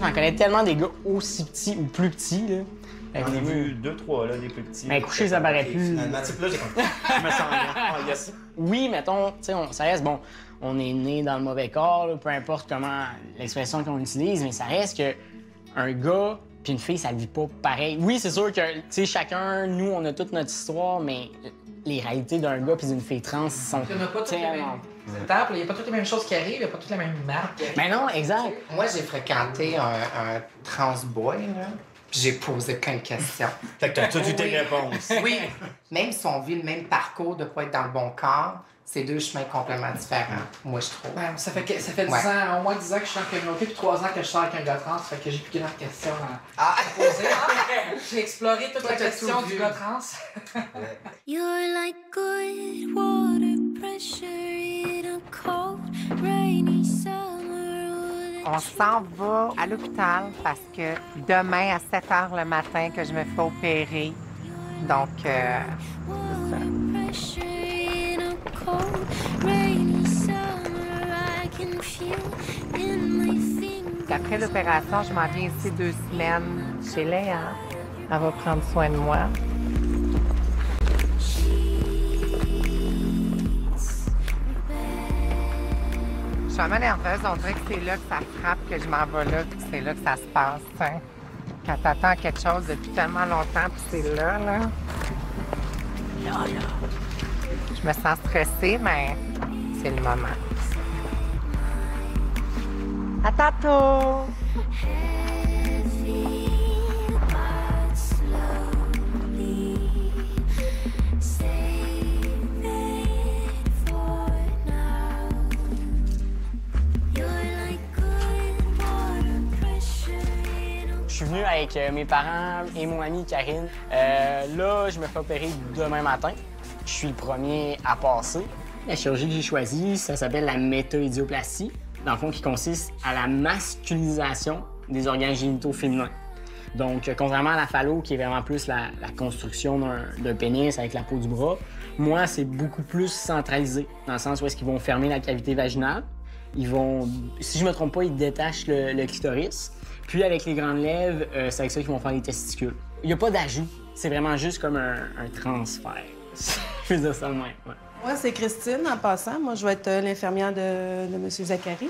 J'en connais tellement des gars aussi petits ou plus petits, là. J'en ai vu 2-3, là, des plus petits. Mais coucher, ça paraît plus. Finalement, tu sais, là, je me sens bien. Ah, yes. Oui, mettons, tu sais, ça reste, bon, on est né dans le mauvais corps, là, peu importe comment l'expression qu'on utilise, mais ça reste que un gars puis une fille, ça le vit pas pareil. Oui, c'est sûr que, tu sais, chacun, nous, on a toute notre histoire, mais les réalités d'un gars puis d'une fille trans sont Il n'y a pas toutes les mêmes tellement... étapes, il n'y a pas toutes les mêmes choses qui arrivent, il n'y a pas toutes les mêmes marques. Mais non, exact. Moi, j'ai fréquenté un trans boy, là. J'ai posé plein de questions. Fait que t'as toutes eu tes réponses. Oui. Même si on vit le même parcours de pas être dans le bon corps, c'est deux chemins complètement différents, moi, je trouve. Ouais, ça fait 10 Ouais. ans, au moins 10 ans que je suis en communauté, puis 3 ans que je sors avec un gars trans, fait que j'ai plus grande question à poser. J'ai exploré toute la question du gars trans. You're like good water pressure in a cold, rainy summer. On s'en va à l'hôpital parce que demain, à 7 h le matin, que je me fais opérer. Donc, c'est ça. Pressure in a cold, rainy summer. I can feel in my fingers. Après l'opération, je m'en viens ici 2 semaines chez Léa. Elle va prendre soin de moi. Je suis vraiment nerveuse. On dirait que c'est là que ça frappe, que je m'en vais là, que c'est là que ça se passe. T'sais. Quand t'attends quelque chose depuis tellement longtemps, puis c'est là, là. Là. Je me sens stressée, mais c'est le moment. À tantôt! Je suis venu avec mes parents et mon amie Karine. Là, je me fais opérer demain matin. Je suis le premier à passer. La chirurgie que j'ai choisie, ça s'appelle la méta-idioplastie, dans le fond, qui consiste à la masculinisation des organes génitaux féminins. Donc, contrairement à la phallo, qui est vraiment plus la construction d'un pénis avec la peau du bras, moi, c'est beaucoup plus centralisé, dans le sens où est-ce qu'ils vont fermer la cavité vaginale. Ils vont, si je me trompe pas, ils détachent le clitoris. Puis, avec les grandes lèvres, c'est avec ça qu'ils vont faire les testicules. Il n'y a pas d'ajout. C'est vraiment juste comme un transfert. Je veux dire ça de même, ouais. Moi, c'est Christine, en passant. Moi, je vais être l'infirmière de M. Zachary.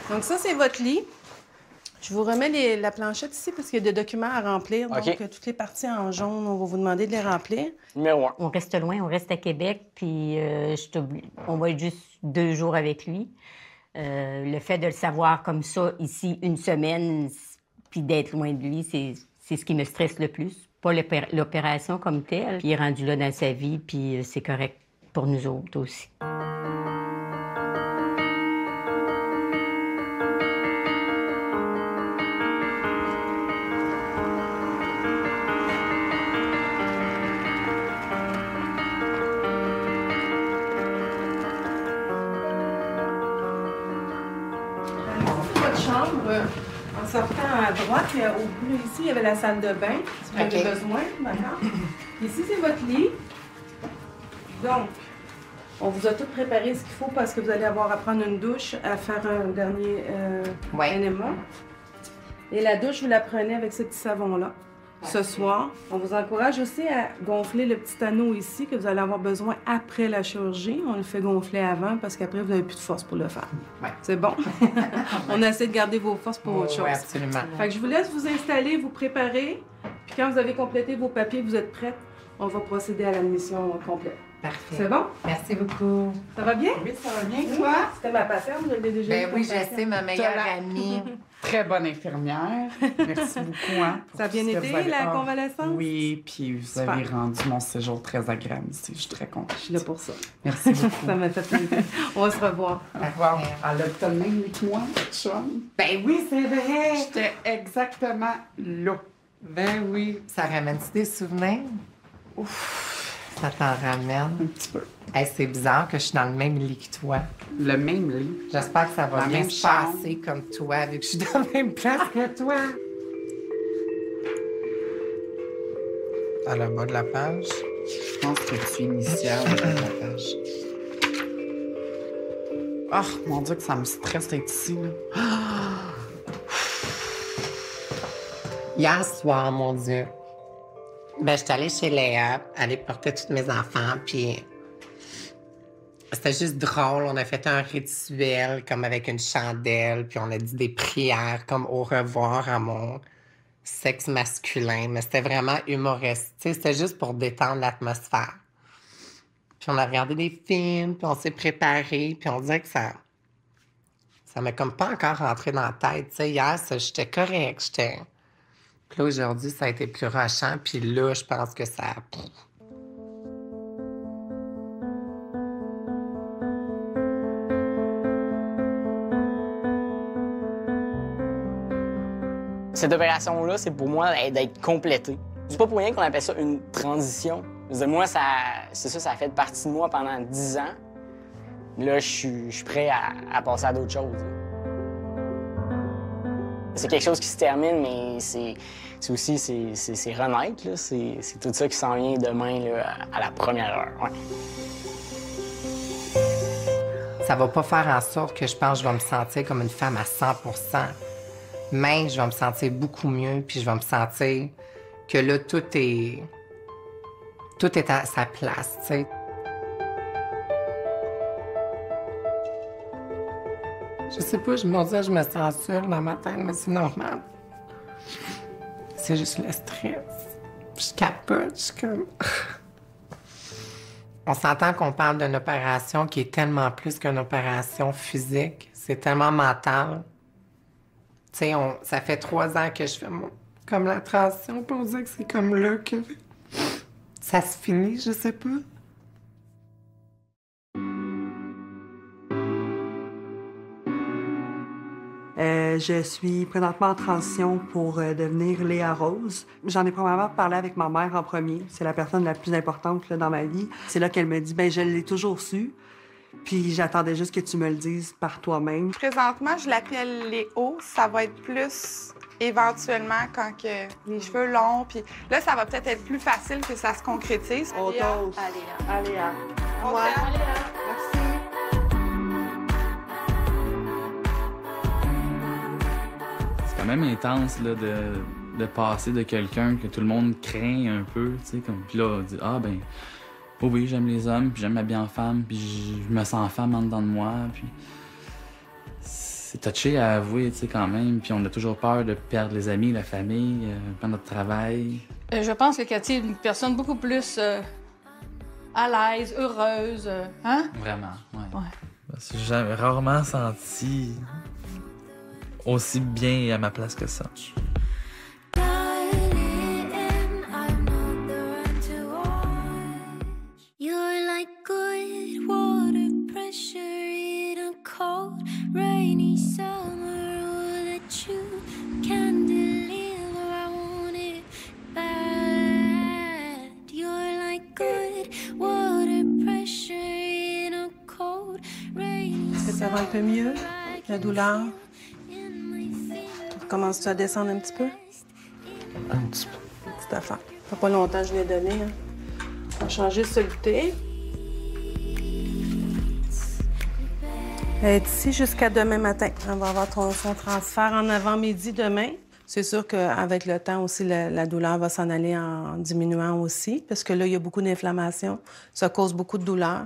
Donc, ça, c'est votre lit. Je vous remets la planchette ici parce qu'il y a des documents à remplir. Donc, OK. toutes les parties en jaune, on va vous demander de les remplir. Numéro 1. On reste loin, on reste à Québec, puis on va être juste 2 jours avec lui. Le fait de le savoir comme ça, ici, une semaine, puis d'être loin de lui, c'est ce qui me stresse le plus. Pas l'opération comme telle. Puis il est rendu là dans sa vie, puis c'est correct pour nous autres aussi. Votre chambre, en sortant à droite, et au bout ici, il y avait la salle de bain, si vous avez besoin, d'accord? Ici, c'est votre lit. Donc, on vous a tout préparé ce qu'il faut parce que vous allez avoir à prendre une douche, à faire un dernier enema. Et la douche, vous la prenez avec ce petit savon-là. Ce soir, on vous encourage aussi à gonfler le petit anneau ici que vous allez avoir besoin après la chirurgie. On le fait gonfler avant parce qu'après, vous n'avez plus de force pour le faire. Ouais. C'est bon? On essaie de garder vos forces pour autre chose. Oui, absolument. Fait que je vous laisse vous installer, vous préparer. Puis quand vous avez complété vos papiers, vous êtes prête, on va procéder à l'admission complète. Parfait. C'est bon? Merci beaucoup. Ça va bien? Oui, ça va bien, toi? C'était ma patiente, je l'ai déjà Ben eu oui, comme je patiente. sais, ma meilleure T'as la- amie. Très bonne infirmière. Merci beaucoup. Hein, pour Ça a tout bien ce que été, vous avez- la Ah, convalescence? Oui, puis vous Super. avez rendu mon séjour très agréable ici. Je suis très contente. Je suis là pour ça. Merci beaucoup. Ça m'a fait plaisir. On va se revoir. Au revoir. Elle a le même lit que moi, chum. Ben oui, c'est vrai. J'étais exactement là. Ben oui. Ça ramène-tu des souvenirs? Ça t'en ramène? Un petit peu. Hey, c'est bizarre que je suis dans le même lit que toi. Le même lit. J'espère que ça va La bien même se chambre. passer comme toi, vu que je suis dans la même place que toi. dans le bas de la page. Je pense que tu initiales dans la page. Ah, mon Dieu, que ça me stresse d'être ici, là. Hier soir, mon Dieu, ben, j'étais allée chez Léa, aller porter tous mes enfants, puis c'était juste drôle. On a fait un rituel, comme avec une chandelle, puis on a dit des prières, comme au revoir à mon sexe masculin. Mais c'était vraiment humoristique. C'était juste pour détendre l'atmosphère. Puis on a regardé des films, puis on s'est préparé, puis on dirait que ça m'a comme pas encore rentré dans la tête. Tu sais, hier, j'étais correct, Puis là, aujourd'hui, ça a été plus rushant, puis là, je pense que ça... Cette opération-là, c'est pour moi d'être complétée. C'est pas pour rien qu'on appelle ça une transition. Je veux dire, moi, ça a fait partie de moi pendant 10 ans. Là, je suis prêt à passer à d'autres choses. C'est quelque chose qui se termine, mais c'est aussi c'est renaître. C'est tout ça qui s'en vient demain là, à la première heure. Ouais. Ça va pas faire en sorte que je pense que je vais me sentir comme une femme à 100%. Mais je vais me sentir beaucoup mieux, puis je vais me sentir que là, tout est à sa place, tu sais. Je sais pas, je me dis, je me sens seule dans ma tête, mais c'est normal. C'est juste le stress. Je capote, je suis comme... On s'entend qu'on parle d'une opération qui est tellement plus qu'une opération physique. C'est tellement mental. Tu sais, ça fait 3 ans que je fais comme la transition, puis on dirait que c'est comme là que ça se finit, je sais pas. Je suis présentement en transition pour devenir Léa Rose. J'en ai probablement parlé avec ma mère en premier. C'est la personne la plus importante là, dans ma vie. C'est là qu'elle me dit, ben je l'ai toujours su. Puis j'attendais juste que tu me le dises par toi-même. Présentement, je l'appelle Léo. Ça va être plus éventuellement quand que les cheveux longs. Puis là, ça va peut-être être plus facile que ça se concrétise. On t'ose. Allez, Léa. Ouais. Merci. C'est quand même intense là, de passer de quelqu'un que tout le monde craint un peu, tu sais, comme puis là on dit ah ben oh oui j'aime les hommes, puis j'aime m'habiller en femme, puis je me sens femme en dedans de moi, puis c'est touché à avouer, tu sais quand même, puis on a toujours peur de perdre les amis, la famille, perdre notre travail. Je pense que Cathy est une personne beaucoup plus à l'aise, heureuse, hein? Vraiment, ouais. Parce que j'ai rarement senti aussi bien à ma place que ça. You're like good water pressure in a cold, rainy summer. All that you can deliver, I want it bad. You're like good water pressure in a cold, rainy Est-ce que ça va un peu mieux, la douleur? Commences-tu à descendre un petit peu? Un petit peu. Petite affaire. Ça fait pas longtemps que je l'ai donné. Hein. On va changer de soluté. Elle est ici jusqu'à demain matin. On va avoir son transfert en avant-midi demain. C'est sûr qu'avec le temps aussi, la douleur va s'en aller en diminuant aussi, parce que là, il y a beaucoup d'inflammation. Ça cause beaucoup de douleur.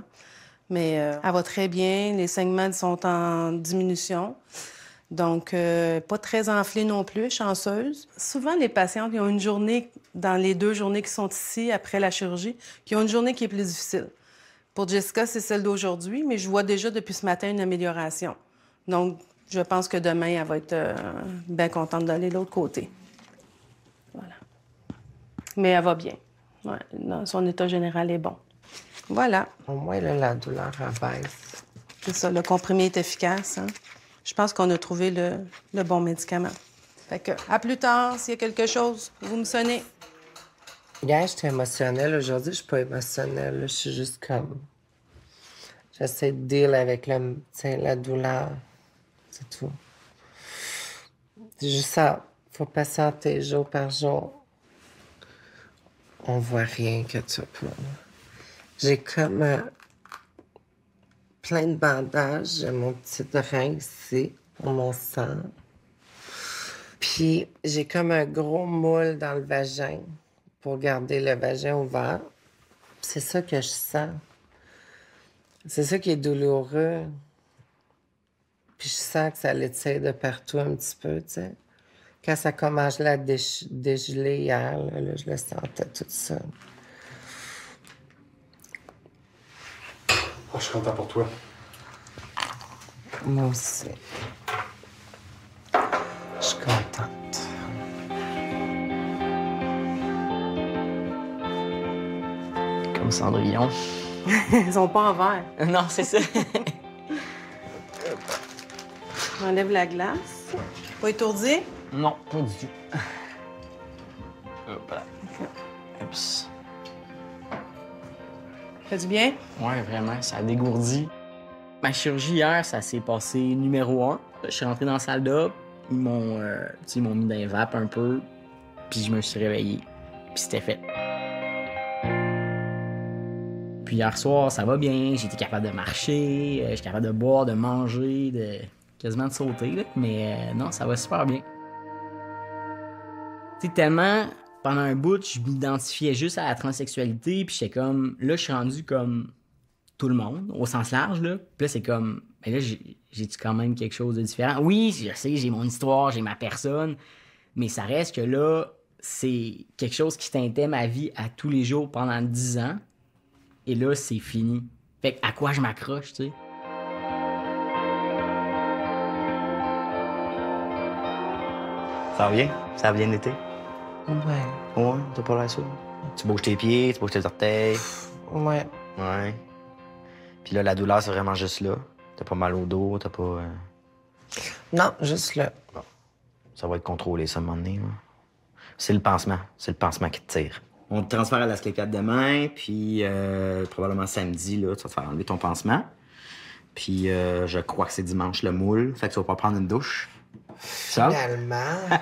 Mais elle va très bien. Les saignements sont en diminution. Donc, pas très enflée non plus, chanceuse. Souvent, les patientes, ils ont une journée, dans les 2 journées qui sont ici, après la chirurgie, qui ont une journée qui est plus difficile. Pour Jessica, c'est celle d'aujourd'hui, mais je vois déjà depuis ce matin une amélioration. Donc, je pense que demain, elle va être bien contente d'aller de l'autre côté. Voilà. Mais elle va bien. Ouais, non, son état général est bon. Voilà. Au moins, là, la douleur abaisse. C'est ça, le comprimé est efficace, hein? Je pense qu'on a trouvé le bon médicament. Fait que, à plus tard, s'il y a quelque chose, vous me sonnez. Hier, j'étais émotionnelle. Aujourd'hui, je suis pas émotionnelle. Je suis juste comme... J'essaie de deal avec la douleur. C'est tout. C'est juste ça. Faut patienter jour par jour. On voit rien que ça, là. J'ai comme plein de bandages. J'ai mon petit rein ici, pour mon sang. Puis j'ai comme un gros moule dans le vagin pour garder le vagin ouvert. C'est ça que je sens. C'est ça qui est douloureux. Puis je sens que ça l'étire de partout un petit peu, tu sais. Quand ça commence à dégeler hier, là, je le sentais tout ça. Oh, je suis content pour toi. Moi aussi. Je suis contente. Comme Cendrillon. Ils sont pas en verre. Non, c'est ça. J'enlève la glace. Pas étourdi? Non, pas du tout. Hop là. Oups. Fait du bien? Ouais, vraiment, ça a dégourdi. Ma chirurgie hier, ça s'est passé numéro 1. Je suis rentré dans la salle d'op, ils m'ont mis dans les vapes un peu, puis je me suis réveillé, puis c'était fait. Puis hier soir, ça va bien, j'ai été capable de marcher, je suis capable de boire, de manger, quasiment de sauter, là. Mais non, ça va super bien. Tu sais, tellement, pendant un bout, je m'identifiais juste à la transsexualité, puis j'étais comme, là, je suis rendu comme tout le monde, au sens large, là. Puis là, c'est comme, ben là, j'ai-tu quand même quelque chose de différent? Oui, je sais, j'ai mon histoire, j'ai ma personne, mais ça reste que là, c'est quelque chose qui teintait ma vie à tous les jours pendant 10 ans, et là, c'est fini. Fait que à quoi je m'accroche, tu sais? Ça va bien? Ça a bien été? Ouais. Ouais, t'as pas l'air sûr. Tu bouges tes pieds, tu bouges tes orteils. Ouais. Ouais. Puis là, la douleur, c'est vraiment juste là. T'as pas mal au dos, t'as pas... Non, juste là. Bon. Ça va être contrôlé, ça, à un moment donné. Là. C'est le pansement. C'est le pansement qui te tire. On te transfère à l'Asclépiade demain, puis probablement samedi, là, tu vas te faire enlever ton pansement. Puis je crois que c'est dimanche le moule, fait que tu vas pas prendre une douche. Ça? Finalement.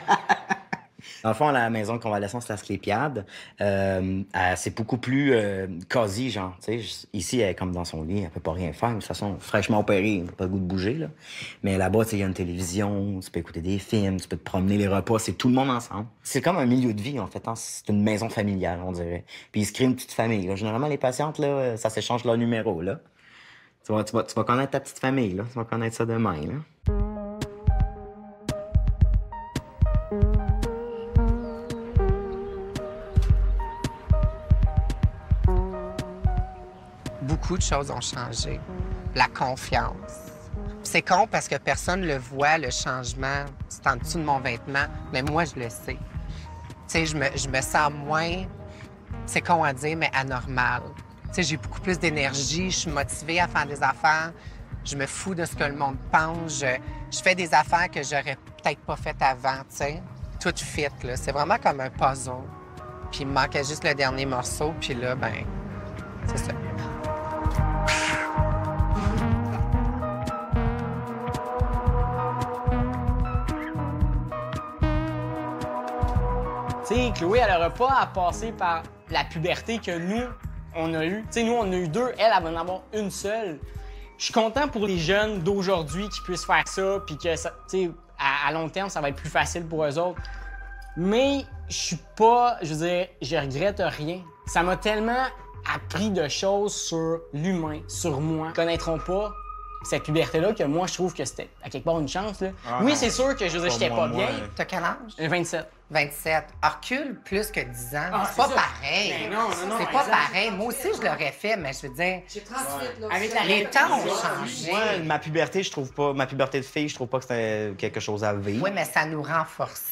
Dans le fond, à la maison de convalescence de l'Asclépiade, c'est beaucoup plus cosy, genre. Tu sais, ici, elle est comme dans son lit, elle peut pas rien faire. De toute façon, fraîchement opérée, elle n'a pas le goût de bouger, là. Mais là-bas, tu sais, il y a une télévision, tu peux écouter des films, tu peux te promener, les repas, c'est tout le monde ensemble. C'est comme un milieu de vie, en fait. Hein? C'est une maison familiale, on dirait. Puis ils se créent une petite famille. Là. Généralement, les patientes, là, ça s'échange leur numéro, là. Tu vas connaître ta petite famille, là. Tu vas connaître ça demain, là. Beaucoup de choses ont changé. La confiance. C'est con parce que personne le voit, le changement. C'est en dessous de mon vêtement, mais moi, je le sais. Tu sais, je me sens moins, c'est con à dire, mais anormal. Tu sais, j'ai beaucoup plus d'énergie, je suis motivée à faire des affaires, je me fous de ce que le monde pense, je fais des affaires que j'aurais peut-être pas faites avant, tu sais. Tout fit, là. C'est vraiment comme un puzzle. Puis il me manquait juste le dernier morceau, puis là, ben, c'est ça. Tu sais, Chloé, elle n'aura pas à passer par la puberté que nous, on a eue. Tu sais, nous, on a eu 2, elle va en avoir une seule. Je suis content pour les jeunes d'aujourd'hui qui puissent faire ça, puis que, ça, tu sais, à long terme, ça va être plus facile pour eux autres. Mais je suis pas, je veux dire, je regrette rien. Ça m'a tellement appris de choses sur l'humain, sur moi. Ils connaîtront pas cette puberté-là que moi, je trouve que c'était à quelque part une chance. Là. Ah, oui, c'est sûr que je veux dire, j'étais pas bien. T'as quel âge? 27. 27. Recule plus que 10 ans. Ah, c'est pas ça. pareil. Ben non, c'est pas pareil. Moi aussi, je l'aurais fait, mais je veux dire... J'ai 38, là. Avec la les temps ont changé. Moi, ma puberté, je trouve pas... Ma puberté de fille, je trouve pas que c'était quelque chose à vivre. Oui, mais ça nous renforce.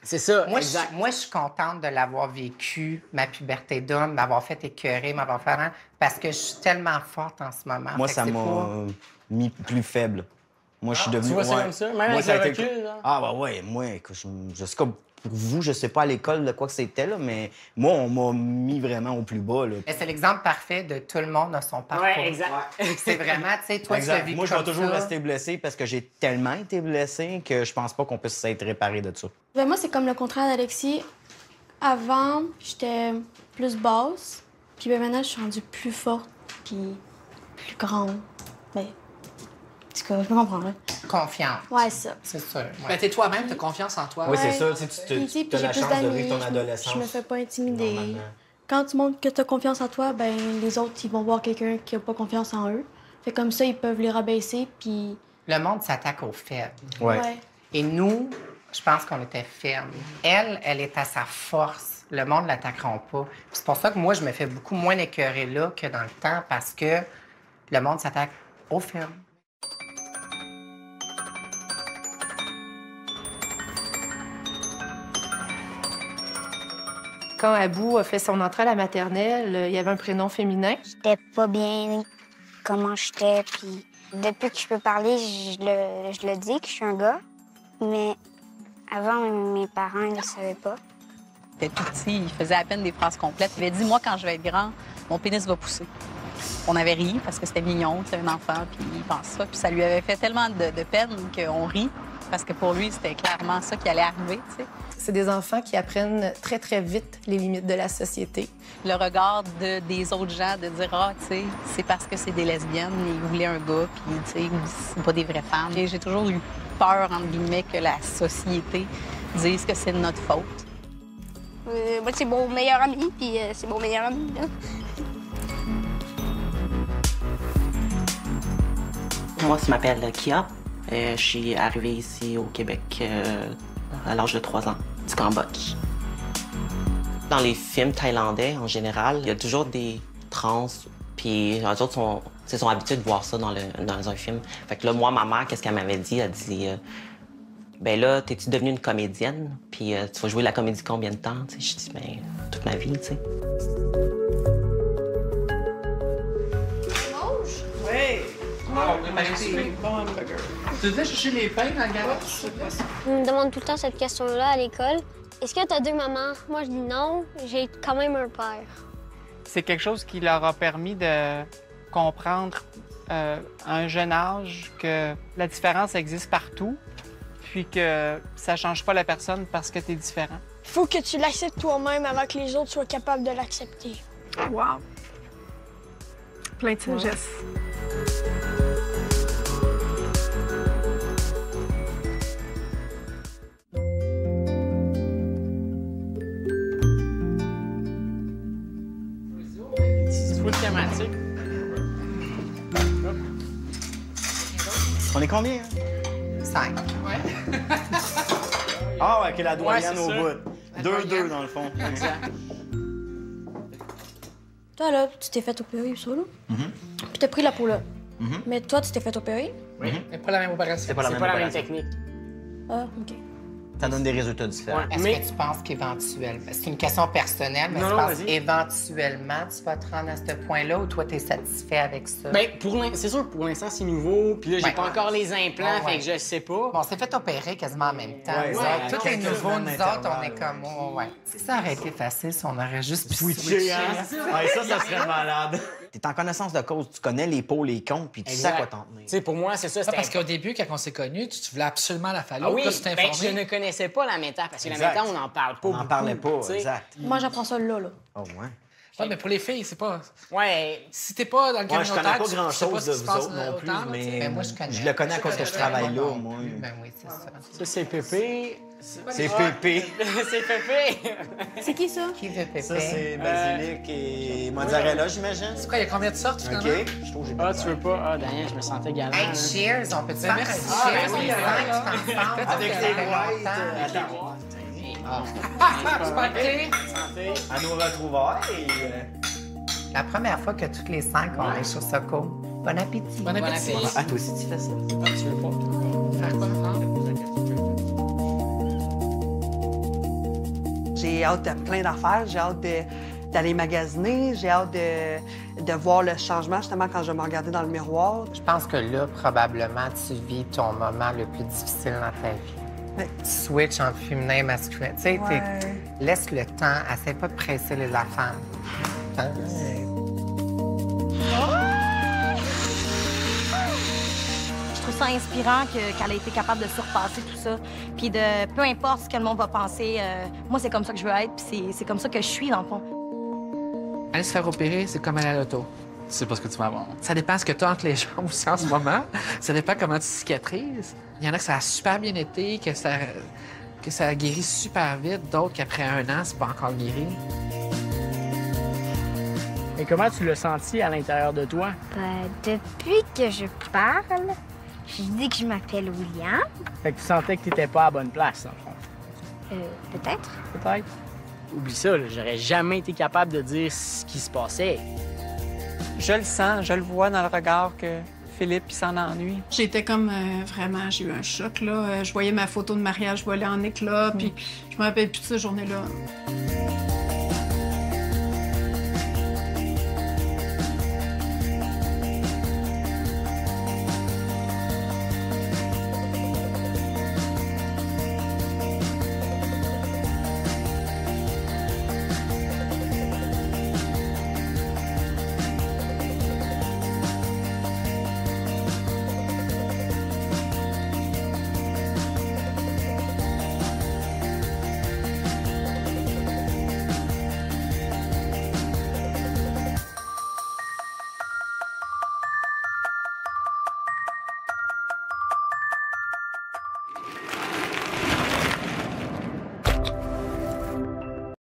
C'est ça, moi, exact. Moi, je suis contente de l'avoir vécu, ma puberté d'homme, m'avoir fait écœurer, m'avoir fait... Parce que je suis tellement forte en ce moment. Moi, Fait ça que c'est m'a pas... mis plus faible. Moi, je suis devenu... Tu vois ça comme ça? Même moi, avec ça a le été... recul, là? Ah, bah ouais, moi, écoute, je sais comme... Pour vous, je sais pas à l'école de quoi que c'était, là, mais moi, on m'a mis vraiment au plus bas. Là. Mais c'est l'exemple parfait de tout le monde a son parcours. Ouais, exact. C'est vraiment, tu sais, toi, tu l'as vécu. Moi, je vais comme toujours ça. rester blessé parce que j'ai tellement été blessé que je pense pas qu'on puisse s'être réparé de ça. Ben moi, c'est comme le contraire d'Alexis. Avant, j'étais plus basse. Puis ben, maintenant, je suis rendue plus forte, puis plus grande. Ben, en tout cas, je peux comprendre. Hein. Confiance. Ouais, ça. C'est sûr. Ouais. Ben, t'es toi-même, t'as confiance en toi. Oui, c'est Ouais. ça. Puis, Tu as j'ai la plus chance de d'amis, vivre ton adolescence. Je me fais pas intimider. Normalement. Quand tu montres que tu as confiance en toi, ben les autres, ils vont voir quelqu'un qui a pas confiance en eux. Fait comme ça, ils peuvent les rabaisser, puis... Le monde s'attaque aux faibles. Ouais. Et nous, je pense qu'on était fermes. Elle est à sa force. Le monde ne l'attaqueront pas. Puis c'est pour ça que moi, je me fais beaucoup moins écœurer là que dans le temps, parce que le monde s'attaque aux faibles. Quand Abou a fait son entrée à la maternelle, il y avait un prénom féminin. J'étais pas bien comment j'étais, puis depuis que je peux parler, je le dis que je suis un gars, mais avant, mes parents, ils le savaient pas. Il était tout petit, il faisait à peine des phrases complètes. Il avait dit, moi, quand je vais être grand, mon pénis va pousser. On avait ri parce que c'était mignon, c'était un enfant, puis il pense ça. Puis ça lui avait fait tellement de peine qu'on rit, parce que pour lui, c'était clairement ça qui allait arriver, tu sais. C'est des enfants qui apprennent très, très vite les limites de la société. Le regard des autres gens, de dire, ah, tu sais, c'est parce que c'est des lesbiennes, ils voulaient un gars, puis, tu sais, c'est pas des vraies femmes. Et j'ai toujours eu peur, entre guillemets, que la société dise que c'est de notre faute. Moi, c'est mon meilleur ami, puis c'est mon meilleur ami, là. Moi, je m'appelle Kia. Je suis arrivée ici au Québec à l'âge de 3 ans, du Cambodge. Dans les films thaïlandais, en général, il y a toujours des trans, puis eux autres sont habitués de voir ça dans un film. Fait que là, moi, ma mère, qu'est-ce qu'elle m'avait dit? Elle dit, ben là, t'es-tu devenue une comédienne? Puis tu vas jouer la comédie combien de temps? T'sais, je dis, ben, toute ma vie, tu sais. Oui! Tu devais chercher les pains dans le garage? On me demande tout le temps cette question-là à l'école. Est-ce que t'as deux mamans? Moi, je dis non. J'ai quand même un père. C'est quelque chose qui leur a permis de comprendre à un jeune âge que la différence existe partout, puis que ça change pas la personne parce que t'es différent. Faut que tu l'acceptes toi-même avant que les autres soient capables de l'accepter. Wow! Plein de sagesse. C'est full thématique. On est combien, hein? 5. Ouais. Ah ouais, que la doyenne Ouais, au c'est bout. 2-2 dans le fond. Exact. Toi, là, tu t'es fait opérer, ça, là? Puis t'as pris la peau, là. Mais toi, tu t'es fait opérer? Oui. Mais pas la même opération. C'est pas la même même opération. technique. Ah, OK. Ça donne des résultats différents. Est-ce que tu penses qu'éventuellement, c'est une question personnelle, mais Non, tu non, penses vas-y. éventuellement tu vas te rendre à ce point-là ou toi, tu es satisfait avec ça? Ben, c'est sûr que pour l'instant, c'est nouveau. Puis là, j'ai Ouais. pas encore les implants, Ouais, ouais. fait que je sais pas. Bon, on s'est fait opérer quasiment en même temps. Ouais, Nous ouais, autres, avec tout est quelques nouveau, semaines nous autres, on est d'intervalle. comme, ouais. Si ça aurait été facile, si on aurait juste Switcher, hein? Ouais, ça serait malade. T'es en connaissance de cause, tu connais les pots, les cons, puis tu sais à quoi t'en tenir. Tu sais, pour moi, c'est ça. Ah, parce qu'au début, quand on s'est connus, tu voulais absolument la phallo. Ah oui, Là, tu t'es ben, informé. je ne connaissais pas la méta, parce que Exact. la méta, on n'en parle pas On n'en parlait pas, tu sais. exact. Moi, j'apprends ça là, là. Oh, ouais. Ouais, mais pour les filles, c'est pas. Ouais. Si t'es pas dans le Moi, je connais communautaire, pas tu sais grand-chose ce de qui se vous passe autres non plus, autant, là, tu sais. mais Ben, moi, je connais. je le connais à cause que je travaille là, moi. Ben oui, c'est ça. Ça, c'est Pépé. C'est Pépé. C'est Pépé. C'est qui, ça? Qui veut Pépé? Ça, c'est basilic et mozzarella, j'imagine. C'est quoi, il y a combien de sortes, finalement? OK. Je trouve que j'ai Ah, tu veux pas? Ah, Daniel, je me sentais galant. Hey, cheers! On peut-tu faire un merci. cheers? Ben oui, les là, cinq, là. tout ensemble? Avec Ça les fait whites. longtemps. Santé. À nos retrouvailles. La première fois que toutes les 5, on est sur Soco. Bon appétit. Bon appétit. Ah, toi aussi, tu fais ça? Ah, tu veux pas? Faire quoi? J'ai hâte de plein d'affaires. J'ai hâte d'aller magasiner. J'ai hâte de voir le changement, justement, quand je vais me regarder dans le miroir. Je pense que là, probablement, tu vis ton moment le plus difficile dans ta vie. Ouais. Tu switches entre féminin et masculin. Tu sais, Ouais. laisse le temps. Essaie pas de presser les affaires. Hein? Je trouve ça inspirant qu'elle ait été capable de surpasser tout ça. Puis de peu importe ce que le monde va penser, moi, c'est comme ça que je veux être, puis c'est comme ça que je suis, dans le fond. Aller se faire opérer, c'est comme aller à l'auto. Tu sais pas ce que tu vas avoir. Ça dépend ce que tu as entre les jambes aussi en ce moment. Ça dépend comment tu cicatrises. Il y en a que ça a super bien été, que ça guérit super vite. D'autres qu'après 1 an, c'est pas encore guéri. Et comment tu l'as senti à l'intérieur de toi? Depuis que je parle, je dis que je m'appelle William. Fait que tu sentais que t'étais pas à la bonne place, dans le fond. Peut-être. Peut-être. Oublie ça, là, j'aurais jamais été capable de dire ce qui se passait. Je le sens, je le vois dans le regard que Philippe il s'en ennuie. J'étais comme vraiment, j'ai eu un choc, là. Je voyais ma photo de mariage voler en éclats, puis je me rappelle plus de cette journée-là.